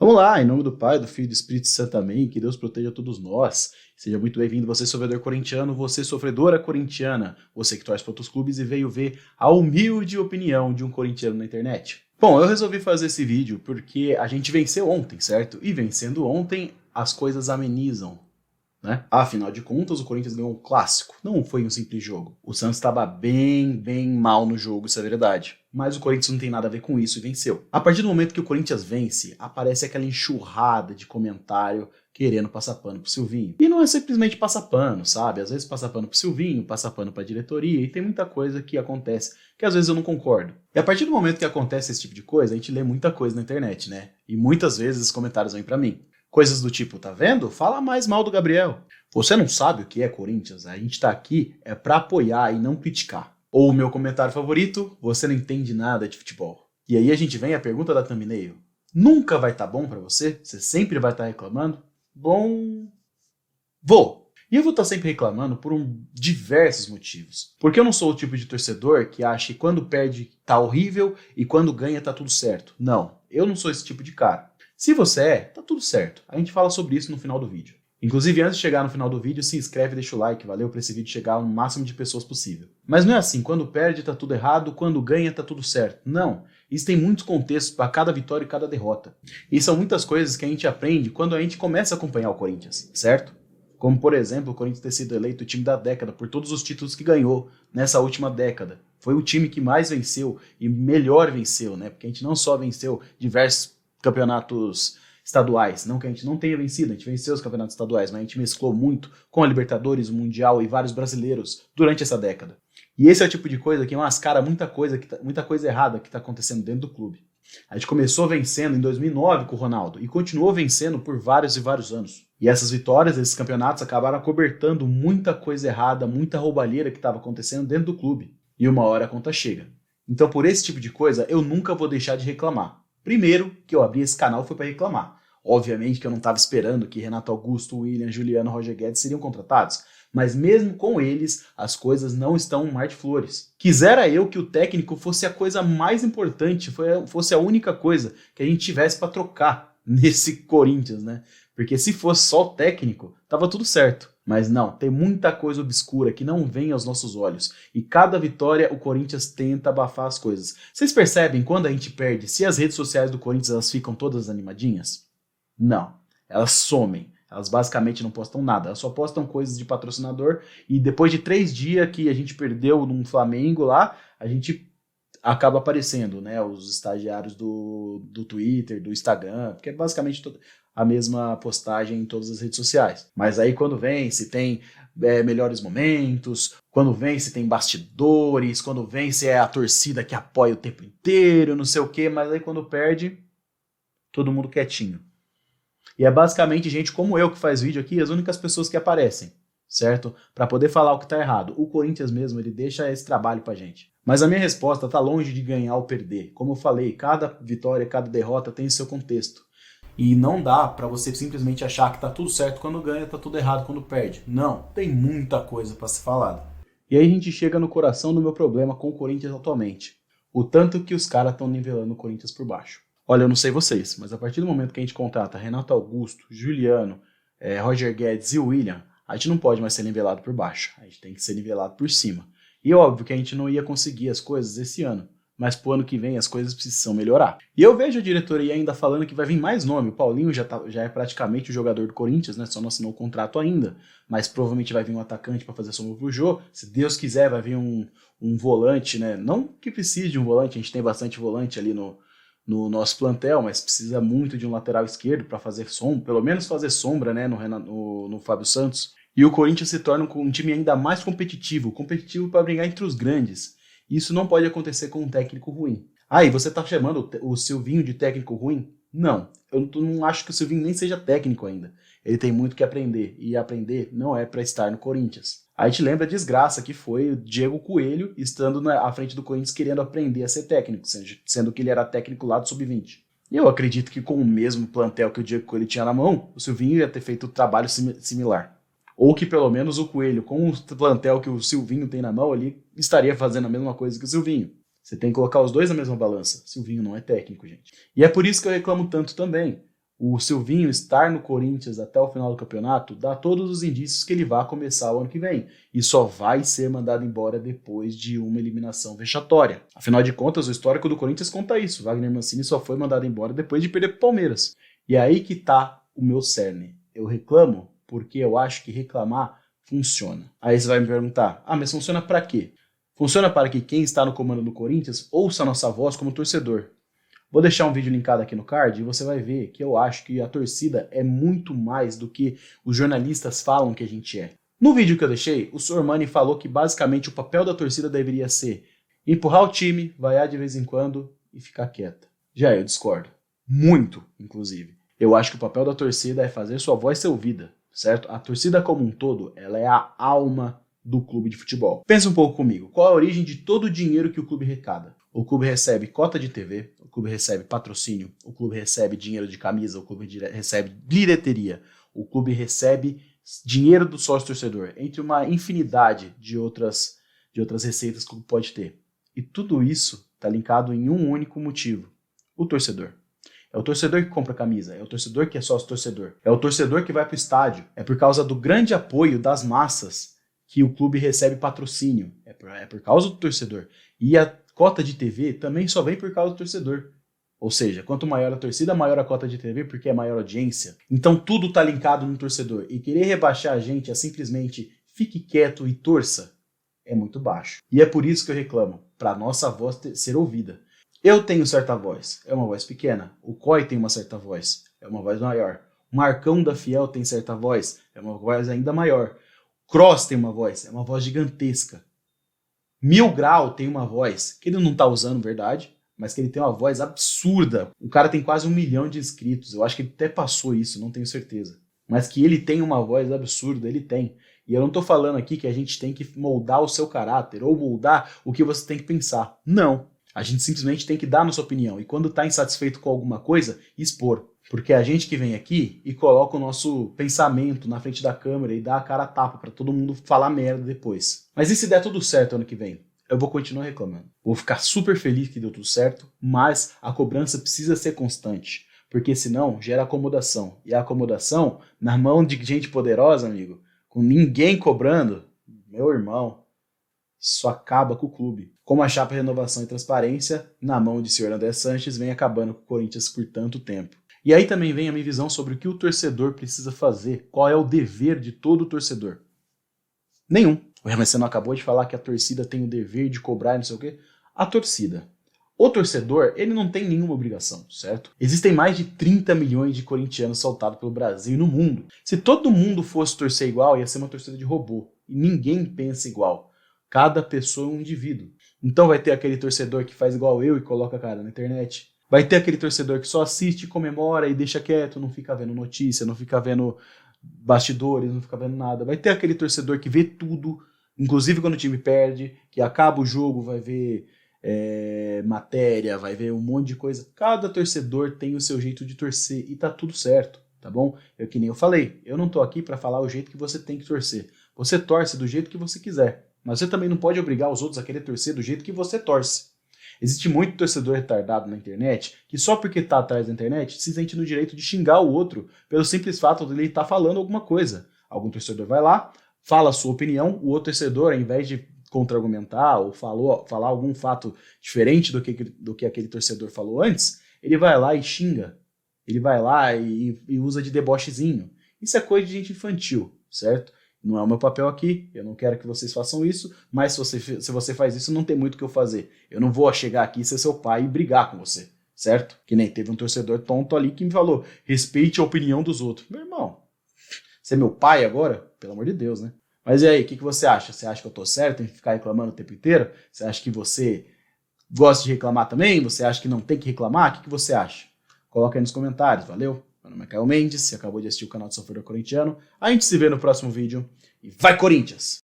Vamos lá, em nome do Pai, do Filho e do Espírito Santo, amém. Que Deus proteja todos nós. Seja muito bem-vindo, você sofredor corintiano, você sofredora corintiana, você que torce para outros clubes e veio ver a humilde opinião de um corintiano na internet. Bom, eu resolvi fazer esse vídeo porque a gente venceu ontem, certo? E vencendo ontem, as coisas amenizam, né? Afinal de contas, o Corinthians ganhou um clássico, não foi um simples jogo. O Santos estava bem mal no jogo, isso é verdade. Mas o Corinthians não tem nada a ver com isso e venceu. A partir do momento que o Corinthians vence, aparece aquela enxurrada de comentário querendo passar pano pro Silvinho. E não é simplesmente passar pano, sabe? Às vezes passa pano pro Silvinho, passa pano pra diretoria, e tem muita coisa que acontece que às vezes eu não concordo. E a partir do momento que acontece esse tipo de coisa, a gente lê muita coisa na internet, né? E muitas vezes os comentários vêm pra mim. Coisas do tipo, tá vendo? Fala mais mal do Gabriel. Você não sabe o que é Corinthians? A gente tá aqui pra apoiar e não criticar. Ou o meu comentário favorito, você não entende nada de futebol. E aí a gente vem a pergunta da thumbnail. Nunca vai estar bom pra você? Você sempre vai estar reclamando? Bom... Vou. E eu vou estar sempre reclamando por diversos motivos. Porque eu não sou o tipo de torcedor que acha que quando perde tá horrível e quando ganha tá tudo certo. Não, eu não sou esse tipo de cara. Se você é, tá tudo certo. A gente fala sobre isso no final do vídeo. Inclusive, antes de chegar no final do vídeo, se inscreve e deixa o like, valeu? Para esse vídeo chegar ao máximo de pessoas possível. Mas não é assim, quando perde tá tudo errado, quando ganha tá tudo certo. Não, isso tem muitos contextos para cada vitória e cada derrota. E são muitas coisas que a gente aprende quando a gente começa a acompanhar o Corinthians, certo? Como, por exemplo, o Corinthians ter sido eleito o time da década por todos os títulos que ganhou nessa última década. Foi o time que mais venceu e melhor venceu, né? Porque a gente não só venceu diversos campeonatos estaduais, não que a gente não tenha vencido, a gente venceu os campeonatos estaduais, mas a gente mesclou muito com a Libertadores, o Mundial e vários brasileiros durante essa década. E esse é o tipo de coisa que mascara muita coisa errada que está acontecendo dentro do clube. A gente começou vencendo em 2009 com o Ronaldo e continuou vencendo por vários e vários anos. E essas vitórias, esses campeonatos acabaram acobertando muita coisa errada, muita roubalheira que estava acontecendo dentro do clube. E uma hora a conta chega. Então por esse tipo de coisa eu nunca vou deixar de reclamar. Primeiro que eu abri esse canal foi para reclamar. Obviamente que eu não estava esperando que Renato Augusto, William, Juliano, Roger Guedes seriam contratados. Mas mesmo com eles, as coisas não estão um mar de flores. Quisera eu que o técnico fosse a coisa mais importante, fosse a única coisa que a gente tivesse para trocar nesse Corinthians, né? Porque se fosse só o técnico, tava tudo certo. Mas não, tem muita coisa obscura que não vem aos nossos olhos. E cada vitória o Corinthians tenta abafar as coisas. Vocês percebem quando a gente perde, se as redes sociais do Corinthians elas ficam todas animadinhas? Não, elas somem. Elas basicamente não postam nada, elas só postam coisas de patrocinador e depois de 3 dias que a gente perdeu num Flamengo lá, a gente acaba aparecendo, né, os estagiários do Twitter, do Instagram, porque é basicamente a mesma postagem em todas as redes sociais. Mas aí quando vence tem melhores momentos, quando vence tem bastidores, quando vence é a torcida que apoia o tempo inteiro, não sei o quê, mas aí quando perde, todo mundo quietinho. E é basicamente gente como eu que faz vídeo aqui, as únicas pessoas que aparecem, certo? Para poder falar o que tá errado. O Corinthians mesmo, ele deixa esse trabalho pra gente. Mas a minha resposta tá longe de ganhar ou perder. Como eu falei, cada vitória, cada derrota tem seu contexto. E não dá pra você simplesmente achar que tá tudo certo quando ganha, tá tudo errado quando perde. Não, tem muita coisa pra ser falada. E aí a gente chega no coração do meu problema com o Corinthians atualmente. O tanto que os caras estão nivelando o Corinthians por baixo. Olha, eu não sei vocês, mas a partir do momento que a gente contrata Renato Augusto, Juliano, Roger Guedes e William, a gente não pode mais ser nivelado por baixo, a gente tem que ser nivelado por cima. E óbvio que a gente não ia conseguir as coisas esse ano, mas pro ano que vem as coisas precisam melhorar. E eu vejo a diretoria ainda falando que vai vir mais nome, o Paulinho já é praticamente o jogador do Corinthians, né? Só não assinou o contrato ainda, mas provavelmente vai vir um atacante para fazer sombra pro Jô, se Deus quiser vai vir um volante, né? Não que precise de um volante, a gente tem bastante volante ali no nosso plantel, mas precisa muito de um lateral esquerdo para fazer sombra, pelo menos fazer sombra, né, no Fábio Santos. E o Corinthians se torna um time ainda mais competitivo para brigar entre os grandes. Isso não pode acontecer com um técnico ruim. Ah, e você tá chamando o Silvinho de técnico ruim? Não, eu não acho que o Silvinho nem seja técnico ainda. Ele tem muito que aprender, e aprender não é para estar no Corinthians. A gente lembra a desgraça que foi o Diego Coelho estando à frente do Corinthians querendo aprender a ser técnico, sendo que ele era técnico lá do Sub-20. E eu acredito que com o mesmo plantel que o Diego Coelho tinha na mão, o Silvinho ia ter feito um trabalho similar. Ou que pelo menos o Coelho, com o plantel que o Silvinho tem na mão ali, estaria fazendo a mesma coisa que o Silvinho. Você tem que colocar os dois na mesma balança. Silvinho não é técnico, gente. E é por isso que eu reclamo tanto também. o Silvinho estar no Corinthians até o final do campeonato dá todos os indícios que ele vai começar o ano que vem. E só vai ser mandado embora depois de uma eliminação vexatória. Afinal de contas, o histórico do Corinthians conta isso. Wagner Mancini só foi mandado embora depois de perder para o Palmeiras. E é aí que tá o meu cerne. Eu reclamo porque eu acho que reclamar funciona. Aí você vai me perguntar, mas funciona para quê? Funciona para que quem está no comando do Corinthians ouça a nossa voz como torcedor. Vou deixar um vídeo linkado aqui no card e você vai ver que eu acho que a torcida é muito mais do que os jornalistas falam que a gente é. No vídeo que eu deixei, o Sormani falou que basicamente o papel da torcida deveria ser empurrar o time, vaiar de vez em quando e ficar quieta. Já eu discordo. Muito, inclusive. Eu acho que o papel da torcida é fazer sua voz ser ouvida, certo? A torcida como um todo, ela é a alma do clube de futebol. Pensa um pouco comigo. Qual é a origem de todo o dinheiro que o clube arrecada? O clube recebe cota de TV, o clube recebe patrocínio, o clube recebe dinheiro de camisa, o clube recebe bilheteria, o clube recebe dinheiro do sócio-torcedor, entre uma infinidade de outras receitas que o clube pode ter. E tudo isso está linkado em um único motivo: o torcedor. É o torcedor que compra camisa, é o torcedor que é sócio-torcedor, é o torcedor que vai para o estádio. É por causa do grande apoio das massas que o clube recebe patrocínio, é por causa do torcedor. E a cota de TV também só vem por causa do torcedor. Ou seja, quanto maior a torcida, maior a cota de TV, porque é maior audiência. Então tudo está linkado no torcedor. E querer rebaixar a gente a simplesmente fique quieto e torça é muito baixo. E é por isso que eu reclamo, para nossa voz ser ouvida. Eu tenho certa voz, é uma voz pequena. O Coy tem uma certa voz, é uma voz maior. O Marcão da Fiel tem certa voz, é uma voz ainda maior. Cross tem uma voz, é uma voz gigantesca. Mil Grau tem uma voz que ele não tá usando, verdade, mas que ele tem uma voz absurda. O cara tem quase 1 milhão de inscritos, eu acho que ele até passou isso, não tenho certeza. Mas que ele tem uma voz absurda, ele tem. E eu não tô falando aqui que a gente tem que moldar o seu caráter ou moldar o que você tem que pensar. Não. A gente simplesmente tem que dar a nossa opinião. E quando tá insatisfeito com alguma coisa, expor. Porque é a gente que vem aqui e coloca o nosso pensamento na frente da câmera e dá a cara a tapa pra todo mundo falar merda depois. Mas e se der tudo certo ano que vem? Eu vou continuar reclamando. Vou ficar super feliz que deu tudo certo, mas a cobrança precisa ser constante. Porque senão gera acomodação. E a acomodação, na mão de gente poderosa, amigo, com ninguém cobrando, meu irmão, isso acaba com o clube. Como a chapa Renovação e Transparência, na mão de senhor André Sanches, vem acabando com o Corinthians por tanto tempo. E aí também vem a minha visão sobre o que o torcedor precisa fazer, qual é o dever de todo torcedor. Nenhum. O Hermeseno acabou de falar que a torcida tem o dever de cobrar, não sei o quê. A torcida. O torcedor, ele não tem nenhuma obrigação, certo? Existem mais de 30 milhões de corintianos saltados pelo Brasil e no mundo. Se todo mundo fosse torcer igual, ia ser uma torcida de robô. E ninguém pensa igual. Cada pessoa é um indivíduo. Então vai ter aquele torcedor que faz igual eu e coloca a cara na internet. Vai ter aquele torcedor que só assiste, comemora e deixa quieto, não fica vendo notícia, não fica vendo bastidores, não fica vendo nada. Vai ter aquele torcedor que vê tudo, inclusive quando o time perde, que acaba o jogo, vai ver matéria, vai ver um monte de coisa. Cada torcedor tem o seu jeito de torcer e tá tudo certo, tá bom? Que nem eu falei, eu não tô aqui para falar o jeito que você tem que torcer. Você torce do jeito que você quiser, mas você também não pode obrigar os outros a querer torcer do jeito que você torce. Existe muito torcedor retardado na internet que só porque tá atrás da internet se sente no direito de xingar o outro pelo simples fato de ele estar falando alguma coisa. Algum torcedor vai lá, fala a sua opinião, o outro torcedor, ao invés de contra-argumentar ou falar algum fato diferente do que aquele torcedor falou antes, ele vai lá e xinga. Ele vai lá e usa de debochezinho. Isso é coisa de gente infantil, certo? Não é o meu papel aqui, eu não quero que vocês façam isso, mas se você faz isso, não tem muito o que eu fazer. Eu não vou chegar aqui, ser seu pai e brigar com você, certo? Que nem teve um torcedor tonto ali que me falou, respeite a opinião dos outros. Meu irmão, você é meu pai agora? Pelo amor de Deus, né? Mas e aí, o que você acha? Você acha que eu tô certo em ficar reclamando o tempo inteiro? Você acha que você gosta de reclamar também? Você acha que não tem que reclamar? O que você acha? Coloca aí nos comentários, valeu? Meu nome é Caio Mendes, você acabou de assistir o canal do Sofredor Corintiano. A gente se vê no próximo vídeo e vai Corinthians!